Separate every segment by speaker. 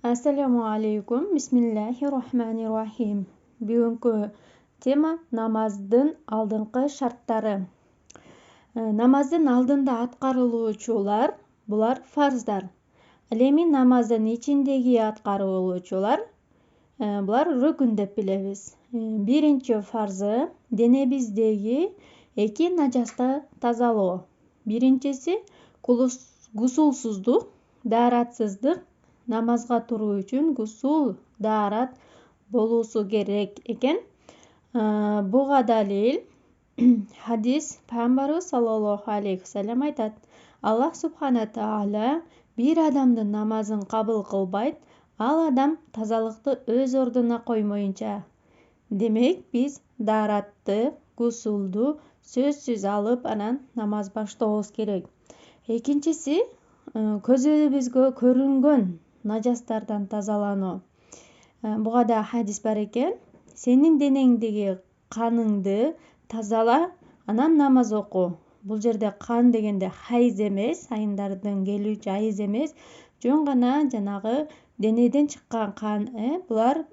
Speaker 1: Assalomu alaykum. Bismillahirrohmanirrohim. Bugungi tema namozdin oldingi shartlari. Namozdin oldinda atqariluvchilar bular farzlar. Al эми namozdin ичиндеги atqariluvchilar bular rukun deb bilamiz. Birinchi farzi denemizdagi эки najosdan tozalоо. Birinchisi gusulsuzlik, daratsizlik. Namazga turуу үчүн гусул, дарат болуусу керек экен. Буга далил хадис пайгамбарыбыз саллаллаху алейхи вассалам айтат: Аллах субхана тааля бир адамдын намазын кабыл кылбайт, ал адам тазалыкты өз ордуна коймоюнча. Демек, биз даратты, гусулду сөзсүз алып, анан намаз баштообуз керек. Экинчиси көзүбүзгө көрүнгөн najoslardan тазалануу. Буга да хадис бар экен: сенин денеңдеги каныңды тазала, анан намаз оку. Бул жерде кан дегенде хайз эмес, айындардын келүүчү айыз эмес, жөн гана жанагы денеден чыккан кан, булар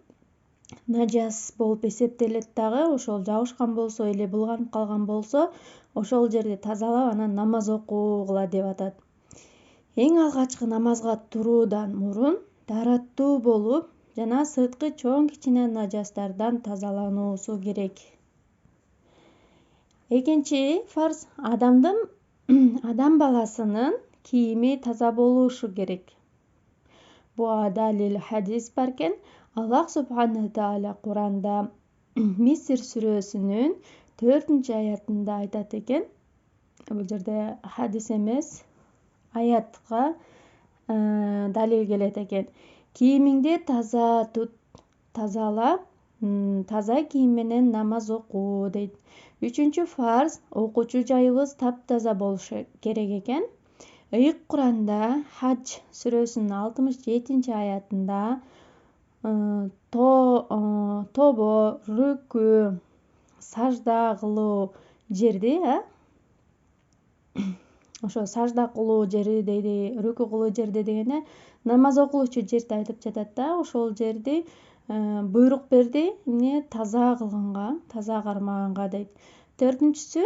Speaker 1: najos болуп эсептелет дагы. Ошол жабышкан болсо эле, булганып калган болсо, ошол жерди тазалап, анан намаз окугула деп атат. Эң алгачкы намазга туруудан мурун дараттуу болуп, жана сырткы чоң кичине najoslardan тазалануусу керек. Экинчи фарз адам баласынын кийими таза болушу керек. Буга далил хадис бар экен. Аллах субхана тааля Куранда Мисир сүрөсүнүн 4-аятында айтат экен. Бул жерде хадис эмес, аятка далил келет экен. Кийимиңди таза тут, тазала, таза кийим менен намаз оку дейт. Үчүнчү фарз окуучу жайыбыз таптаза болушу керек экен. Ыйык Куранда Хадж сүрөсүнүн 67-аятында тобо, рүкү, сажда кылуу жерди, ошо сажда кылуу жери дейди, рүкү кылуу жерди дегенде намаз окулуучу жерди айтып жатат да. Ошол жерди буйрук берди таза кылганга, таза кармаганга дейт. Төртүнчүсү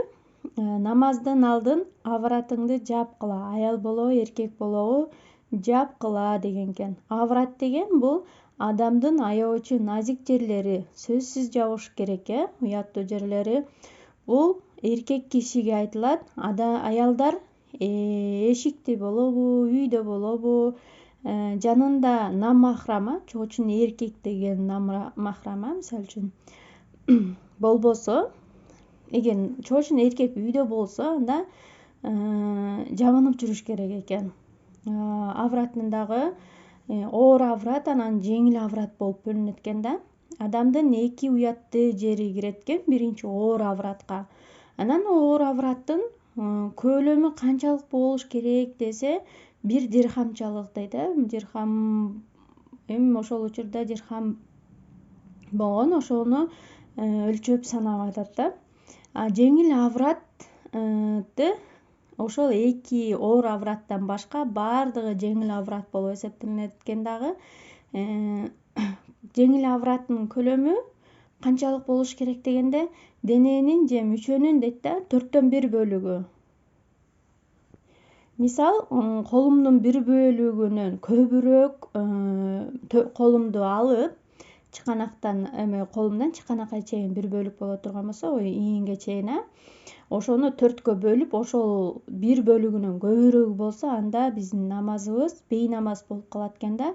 Speaker 1: намаздын алдын авратыңды жапкыла. Аял болобу, эркек болобу жапкыла деген экен. Аврат деген бул адамдын аябычы назик жерлери, сөзсүз жабыш керек, уяттуу жерлери. Бул эркек кишиге айтылат. Аялдар эшикте болобу, үйдө болобу, жанында намахрама, чоочун эркек деген намахрама, мисалы үчүн болбосо, эгер чоочун эркек үйдө болсо, анда жабынып жүрүш керек экен. Авраттын дагы оор аврат, анан жеңил аврат болуп бөлүнөт экен да. Адамдын эки уятты жери кирет экен биринчи оор авратка. Анан оор авраттын көлөмү канчалык болуш керек десе, 1 дирхамчалык дейт. Дирхам, ошол учурда дирхам болгон, ошону өлчөп санап атат да. Жеңил авратты ошол эки оор авраттан башка баардыгы жеңил аврат болуп эсептелет экен дагы. Жеңил авраттын көлөмү канчалык болуш керек дегенде, дененин же мүчөнүн дейт да 1/4 бөлүгү. Мисал, колумдун бир бөлүгүнөн көбүрөөк колумду алып, чыканактан колумдан чыканакка чейин бир бөлүк боло турган болсо, ийинге чейин, ошону 4кө бөлүп, ошол бир бөлүгүнөн көбүрөөгү болсо, анда биздин намазыбыз бейнамаз болуп калат экен да.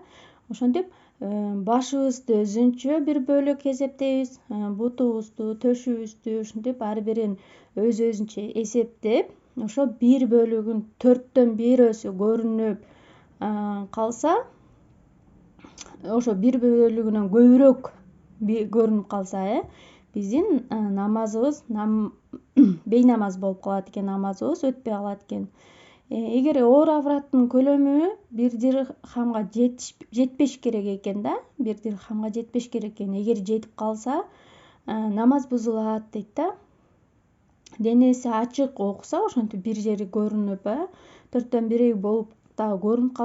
Speaker 1: Ошентип башыбызды өзүнчө бир бөлүк эсептейбиз, бутубузду, төшүбүздү, ушинтип ар бирин өзүнчө эсептеп, ошо бир бөлүгүн 1/4 көрүнүп калса, ошо бир бөлүгүнөн көбүрөөк көрүнүп калса, биздин намазыбыз бейнамаз болуп калат экен, намазыбыз өтпөй калат экен. Эгер оор авраттын көлөмү 1 дирхамга жетпеш керек экен да, 1 дирхамга жетпеш керек экен. Эгер жетип калса, намаз бузулат дейт да. Денеси ачык окуса, ошентип бир жери көрүнүп, 4/1 болуп да көрүнүп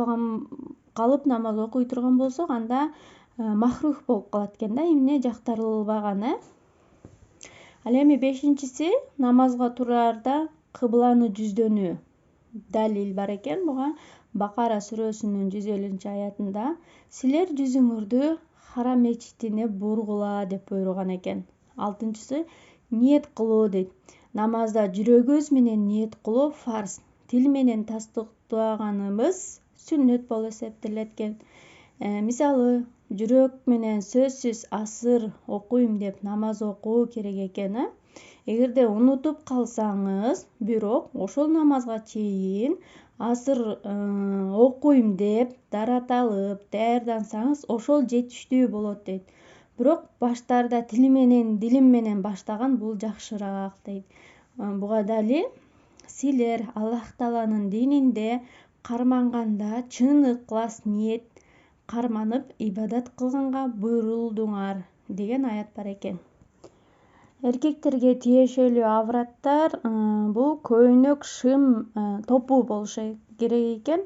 Speaker 1: калып намаз окуй турган болсок, анда махрух болуп калат экен да, эмне жактырылбаган. Ал эми 5-нчиси намазга турарда кыбланы жүздөнүү. Далил бар экен. Буга Бакара сүрөсүнүн 150-аятында силер жүзүңөрдү харам мечитине бургула деп буйруган экен. 6-нчысы ниет кылуу дейт. Намазда жүрөгүбүз менен ниет кылуу фарз. Тил менен тастыктаганыбыз сүннөт болуп эсептелет экен. Мисалы, жүрөк менен сөзсүз асыр окуйм деп намаз окуу керек экен. Эгерде унутуп калсаңыз, бирок ошол намазга чейин асыр окуйм деп дараталып, даярдансаңыз, ошол жетиштүү болот дейт. Бирок баштарда тилим менен, дилим менен баштаган бул жакшыраак дейт. Буга далил силер Аллах Тааланын дининде карманганда чын ыклас ниет карманып ибадат кылганга буйрулдуңар деген аят бар экен. Эркектерге тиешелүү авраттар бул көйнөк, шым, топу болушу керек экен.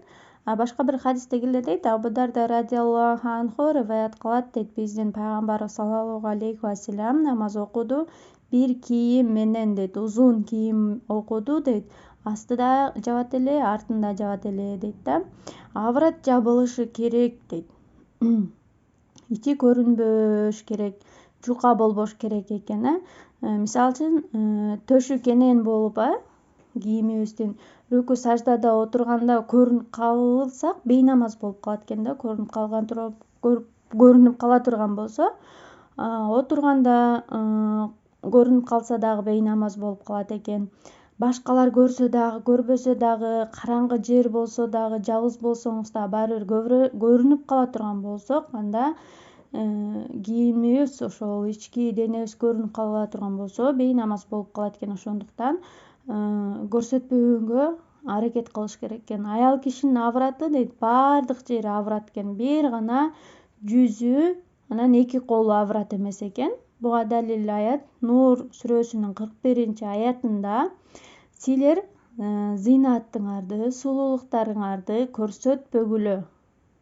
Speaker 1: Башка бир хадисте келе дейт, Абу Дарда радиаллаху анху риваят кылат дейт, биздин пайгамбарыбыз саллаллаху алейхи вассалам намаз окуду, бир кийим менен дейт, узун кийим окуду дейт. Астыда жабат эле, артында жабат эле дейт да. Аврат жабылышы керек дейт. Ичи көрүнбөш керек, жука болбош керек экен. Мисалы үчүн төшү кенен болуп, кийимибиздин рүкү саждада отурганда көрүнүп калсак, бейнамаз болуп калат экен да. Көрүнүп кала турган болсо, отурганда көрүнүп калса дагы бейнамаз болуп калат экен. Башкалар көрсө дагы, көрбөсө дагы, караңгы жер болсо дагы, жалгыз болсоңуз да баары бир көрүнүп кала турган болсок, анда кийимибиз, ошол ички денебиз көрүнүп кала турган болсо, бейнамаз болуп калат экен. Ошондуктан көрсөтпөгөнгө аракет кылыш керек экен. Аял кишинин авраты дейт, баардык жери аврат экен. Бир гана жүзү, анан 2 колу аврат эмес экен. Буга далил аят Нур сүрөсүнүн 41-аятында силер зинаттыңарды, сулуулуктарыңарды көрсөтпөгүлө,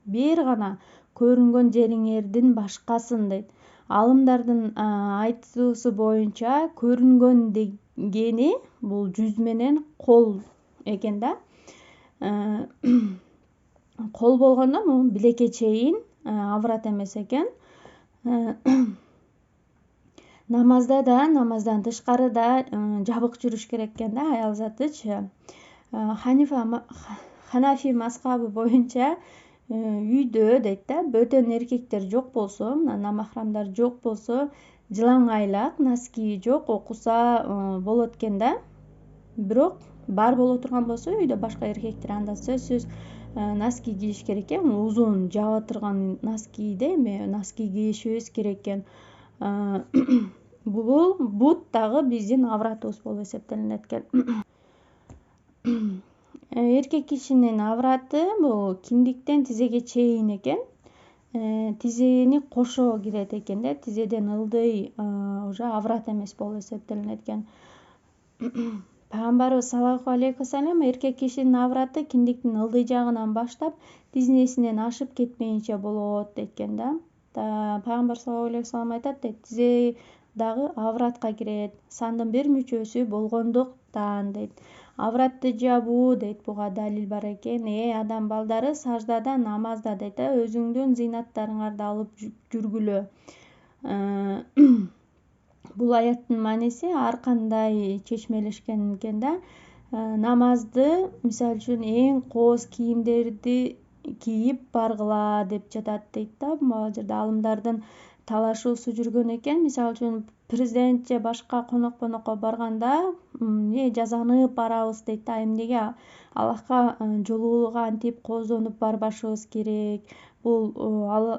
Speaker 1: бир гана көрүнгөн жериңердин башкасын дейт. Алымдардын айтуусу боюнча көрүнгөн дегени бул жүз менен кол экен да. Кол болгондо муну билекке чейин аврат эмес экен. Намазда да, намаздан тышкары да жабык жүрүш керек экен да, аял затычы. Ханафи мазхабы боюнча үйдө дейт да, бөтөн эркектер жок болсо, намахрамдар жок болсо, жылаңайлак, носки жок окуса болот экен да. Бирок бар боло турган болсо, үйдө башка эркектер, анда сөзсүз носки кийиш керек экен. Узун жаба турган носкиде эме носки кийишибиз керек экен. Бул бут дагы биздин авратыбыз болуп эсептелинет экен. Эркек кишинин авраты бул киндиктен тизеге чейин экен. Тизени кошо кирет экен да, тизеден ылдый уже аврат эмес болуп эсептелинет экен. Пайгамбарыбыз саллаллаху алейхи вассалам эркек кишинин авраты киндиктин ылдый жагынан баштап тизесинен ашып кетмейинче болот экен да. Пайгамбар саллаллаху алейхи вассалам айтат дейт, тизе дагы авратка кирет, сандын бир мүчөсү болгондуктан дейт. Авратты жабуу дейт, буга далил бар экен. Адам балдары саждада, намазда дейт, өзүңдүн зинаттарыңарды алып жүргүлө. Бул аяттын мааниси ар кандай чечмелешкен экен да. Намазды мисалы үчүн эң кооз кийимдерди кийип баргыла деп жатат дейт да. Бул жерде алымдардын талашуусу жүргөн экен. Мисалы үчүн президент же башка конокко барганда жазанып барабыз дейт да. Эмнеге Аллахка жолугууга антип кооздонуп барбашыбыз керек. Бул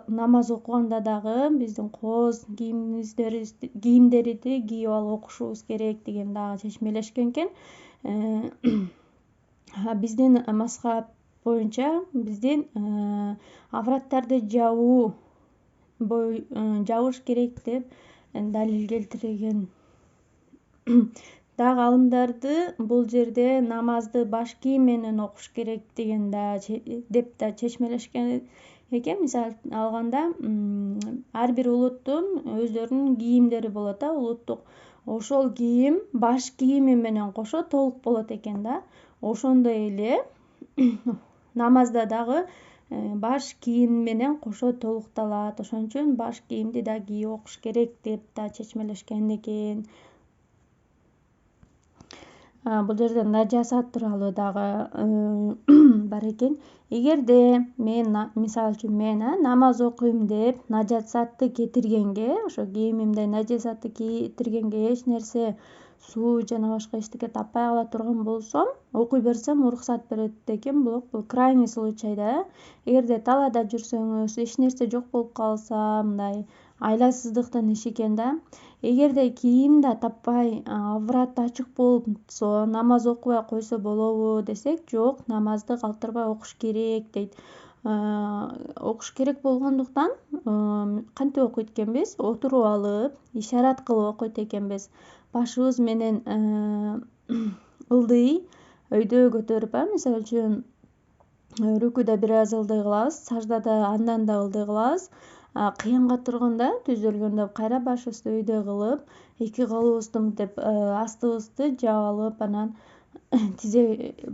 Speaker 1: намаз окуганда дагы биздин кооз кийимдерди кийип алып окушубуз керек деген дагы чечмелешкен экен. Биздин мазхаб боюнча биздин авраттарды жабыш керек деп далил келтирген. дагы алымдарды бул жерде намазды баш кийим менен окуш керек деген деп да чечмелешкен экен. Мисалы алганда ар бир улуттун өздөрүнүн кийимдери болот да, улуттук. Ошол кийим баш кийими менен кошо толук болот экен да. Ошондой эле намазда дагы баш кийим менен кошо толукталат. Ошон үчүн баш кийимди да кийип окуш керек деп да чечмелешкен экен. Бул жерде нажасат тууралуу дагы бар экен. Эгерде мен мисалы үчүн мен намаз окуйм деп нажасатты кетиргенге, ошо кийимимде нажасатты кетиргенге эч нерсе, суу жана башка эчтеке таппай кала турган болсом, окуй берсем уруксат берет экен. Бул крайний случайда. Эгерде талаада жүрсөңүз, эч нерсе жок болуп калса, мындай айласыздыктын иши экен да. Эгерде кийим да таппай, аврат ачык болсо, намаз окубай койсо болобу десек, жок, намазды калтырбай окуш керек дейт. Окуш керек болгондуктан кантип окуйт экенбиз? Отуруп алып, ишарат кылып окуйт экенбиз. Башыбыз менен ылдый өйдө көтөрүп, мисалы үчүн рүкүдө бир аз ылдый кылабыз, саждада андан да ылдый кылабыз. Кыянга турганда түзөлгөндө кайра башыбызды өйдө кылып, эки колубузду мынтип астыбызды жаап алып, анан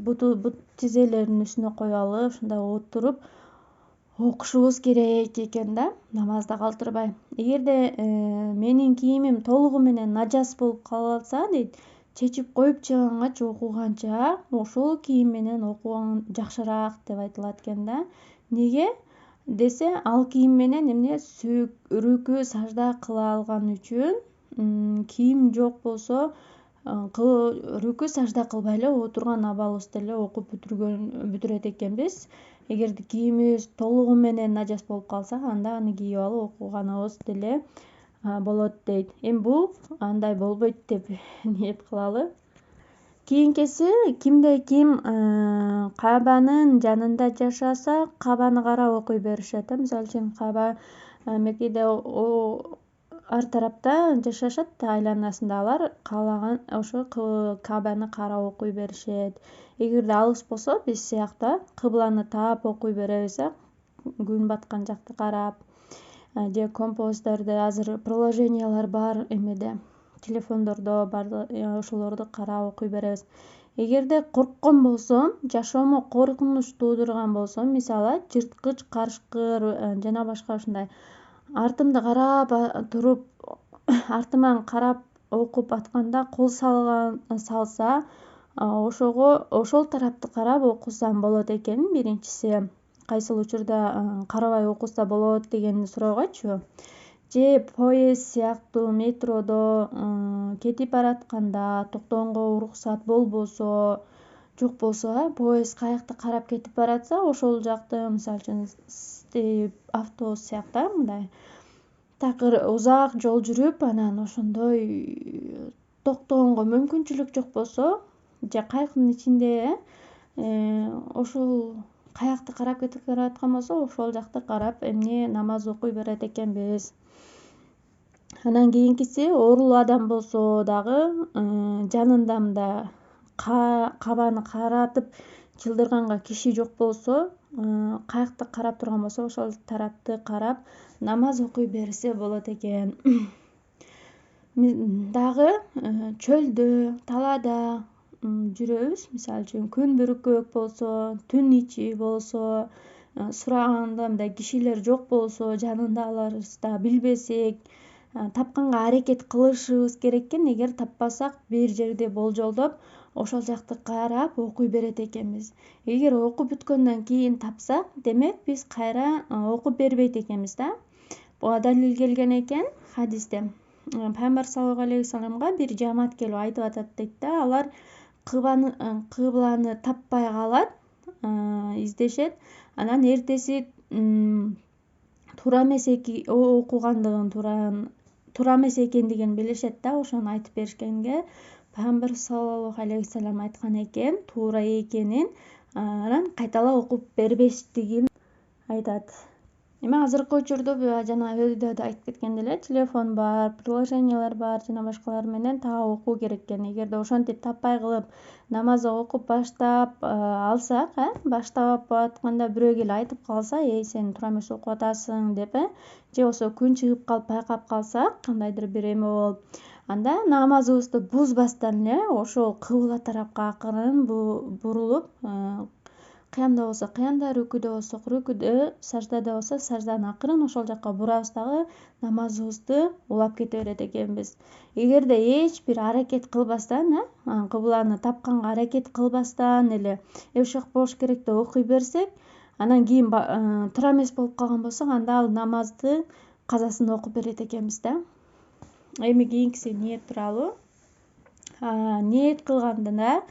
Speaker 1: бут тизелердин үстүнө коюп алып, ушундай отуруп окушубуз керек экен да, намазды калтырбай. Эгерде менин кийимим толугу менен нажас болуп калса дейт, чечип коюп чыгангач, окуганча ошол кийим менен окуган жакшыраак деп айтылат экен да. Неге десе, ал кийим менен эмне рүкү сажда кыла алган үчүн, кийим жок болсо рүкү сажда кылбай эле отурган абалыбызда эле окуп бүтүрөт экенбиз. Эгерде кийимибиз толугу менен нажас болуп калса, анда аны кийип алып окуганыбыз деле болот дейт. Эми бул андай болбойт деп ниет кылалы. Кийинкиси, кимде ким Кабанын жанында жашаса, Кабаны карап окуй беришет. Мисалы үчүн Каба Меккеде ар тарапта жашашат, айланасында алар каалаган ошо Кабаны карап окуй беришет. Эгерде алыс болсо, биз сыяктуу кыбланы таап окуй беребиз, күн баткан жакты карап. Же композдордо азыр приложениялар бар эмеде, телефондордо бар, ошолорду карап окуй беребиз. Эгерде корккон болсом, жашоомо коркунуч туудурган болсом, мисалы жырткыч, карышкыр жана башка ушундай артымды карап туруп, артыман карап окуп атканда кол салса, ошол тарапты карап окусам болот экен. Биринчиси, кайсыл учурда карабай окуса болот дегенди сурагачу. Же поезд сыяктуу метродо кетип баратканда, токтогонго уруксат болбосо, жок болсо, поезд каякты карап кетип баратса, ошол жакты, мисалы үчүн автобус сыяктуу мындай такыр узак жол жүрүп, анан ошондой токтогонго мүмкүнчүлүк жок болсо, же кайыктын ичинде ошол каякты карап кетип бараткан болсо, ошол жакты карап эмне намаз окуй берет экенбиз. Анан кийинкиси, оорулуу адам болсо дагы, жанында мында Кабаны каратып чылдырганга киши жок болсо, каякты карап турган болсо, ошол тарапты карап намаз окуй берсе болот экен. Дагы чөлдө, талаада жүрөбүз. Мисалы үчүн күн бүркөк болсо, түн ичи болсо, сураганда мындай кишилер жок болсо, жанында аларыбызда билбесек, тапканга аракет кылышыбыз керек экен. Эгер таппасак, бир жерде болжолдоп, ошол жакты карап окуй берет экенбиз. Эгер окуп бүткөндөн кийин тапсак, демек биз кайра окуп бербейт экенбиз да. Буга далил келген экен хадисте. Пайгамбар саллаллаху алейхи вассаламга бир жамаат келип айтып атат дейт да. Алар кыбланы таппай калат, издешет. Анан эртеси туура эмес окугандыгын, туура эмес экендигин билишет да. Ошону айтып беришкенге Пайгамбар саллаллаху алейхи вассалам айткан экен, туура экенин, анан кайталап окуп бербештигин айтат. эми азыркы учурда жана өйдө да айтып кеткендей эле телефон бар, приложениялар бар жана башкалар менен так окуу керек экен. Эгерде ошентип таппай кылып намаз окуп баштап алсак, баштап атканда бирөө келип айтып калса, сен туура эмес окуп атасың деп, же болбосо күн чыгып калып байкап калсак, кандайдыр бир эме болуп, анда намазыбызды бузбастан эле ошол кыбла тарапка акырын бурулуп, кыямда болсо кыямда, рүкүдө болсок рүкүдө, саждада болсо сажданы акырын ошол жака бурабыз дагы намазыбызды улап кете берет экенбиз. Эгерде эч бир аракет кылбастан, кыбланы тапканга аракет кылбастан эле ушак болуш керек деп окуй берсек, анан кийин туура эмес болуп калган болсок, анда ал намазды казасын окуп берет экенбиз да. Эми кийинкиси ниет тууралуу. Ниет кылганда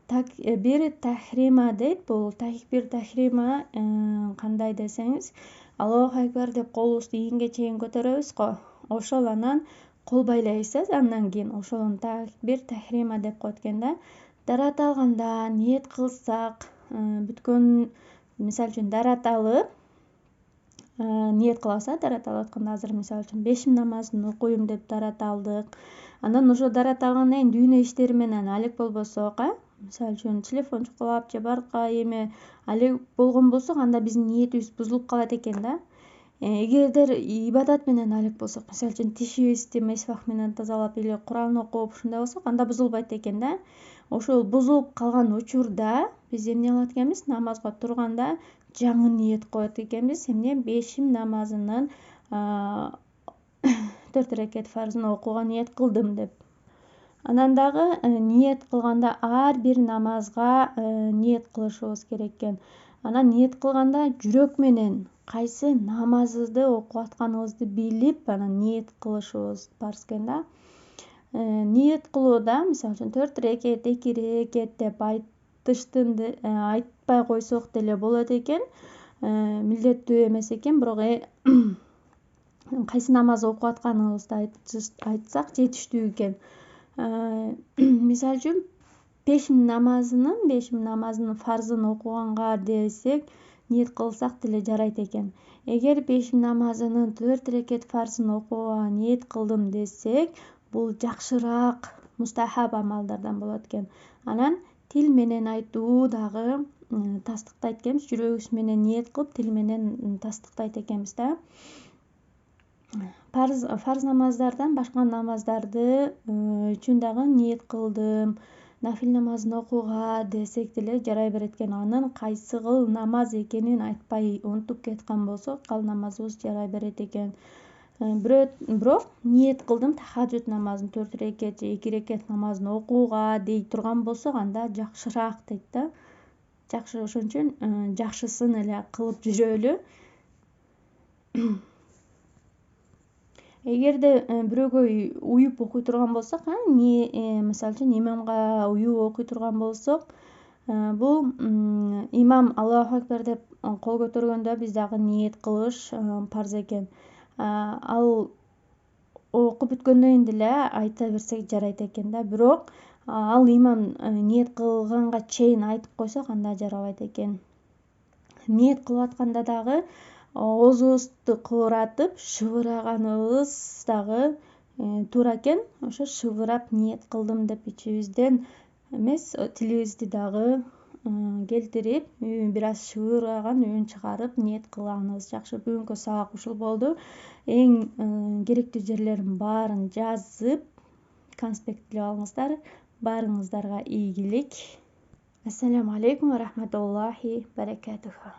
Speaker 1: бир тахрима дейт. Бул такбир тахрима кандай десеңиз, Аллаху акбар деп колубузду ийинге чейин көтөрөбүз го. Ошол анан кол байлайбыз, андан кийин ошол такбир тахрима деп коет экен да. Дарат алганда ниет кылсак, бүткөн, мисалы үчүн дарат алып ниет кылабыз, дарат алып атканда азыр мисалы үчүн бешим намазын окуйм деп дарат алдык. Анан ошо дарат алгандан кийин дүйнө иштери менен алек болбосок, мисалы үчүн телефон чукулап же барка эме алек болгон болсок, анда биздин ниетибиз бузулуп калат экен да. Эгердер ибадат менен алек болсок, мисалы үчүн тишибизди месвах менен тазалап или Куран окуп ушундай болсок, анда бузулбайт экен да. Ошол бузулуп калган учурда биз эмне кылат экенбиз? Намазга турганда жаңы ниет коет экенбиз. Эмне? Бешим намазынын 4 рекет фарзын окууга ниет кылдым деп. Анан дагы ниет кылганда ар бир намазга ниет кылышыбыз керек экен. Анан ниет кылганда жүрөк менен кайсы намазыбызды окуп атканыбызды билип, анан ниет кылышыбыз барс экен да. Ниет кылууда, мисалы үчүн 4 рекет, 2 рекет деп айтпай койсок деле болот экен. Милдеттүү эмес экен, бирок кайсы намаз окуп атканыбызды айтсак жетиштүү экен. Мисалы үчүн бешим намазынын фарзын окуганга десек, ниет кылсак деле жарайт экен. Эгер бешим намазынын 4 рекет фарзын окууга ниет кылдым десек, бул жакшыраак мустахаб амалдардан болот экен. Анан тил менен айтуу дагы тастыктайт экенбиз, жүрөгүбүз менен ниет кылып, тил менен тастыктайт экенбиз да. Фарз намаздардан башка намаздарды үчүн дагы ниет кылдым, нафил намазын окууга десек деле жарай берет экен. Анын кайсыл намаз экенин айтпай унутуп кеткан болсок, ал намазыбыз жарай берет экен. Бирок ниет кылдым тахажжуд намазын 4 рекет же 2 рекет намазын окууга дей турган болсок, анда жакшыраак дейт да. Жакшы, ошон үчүн жакшысын эле кылып жүрөлү. Эгерде бирөөгө уюп окуй турган болсок, мисалы үчүн имамга уюп окуй турган болсок, бул имам Аллаху акбар деп кол көтөргөндө биз дагы ниет кылыш парз экен. Ал окуп бүткөндөн кийин деле айта берсек жарайт экен да. Бирок ал имам ниет кылганга чейин айтып койсок, анда жарабайт экен. Ниет кылып атканда дагы оозубузду кыбыратып, шыбыраганыбыз дагы туура экен. Ошо шыбырап ниет кылдым деп ичибизден эмес, тилибизди дагы келтирип, бир аз шыбыраган үн чыгарып ниет кылганыбыз жакшы. Бүгүнкү сабак ушул болду. Эң керектүү жерлерин баарын жазып, конспектлеп алыңыздар. Баарыңыздарга ийгилик. Ассаламу алейкум ва рахматуллахи баракатуху.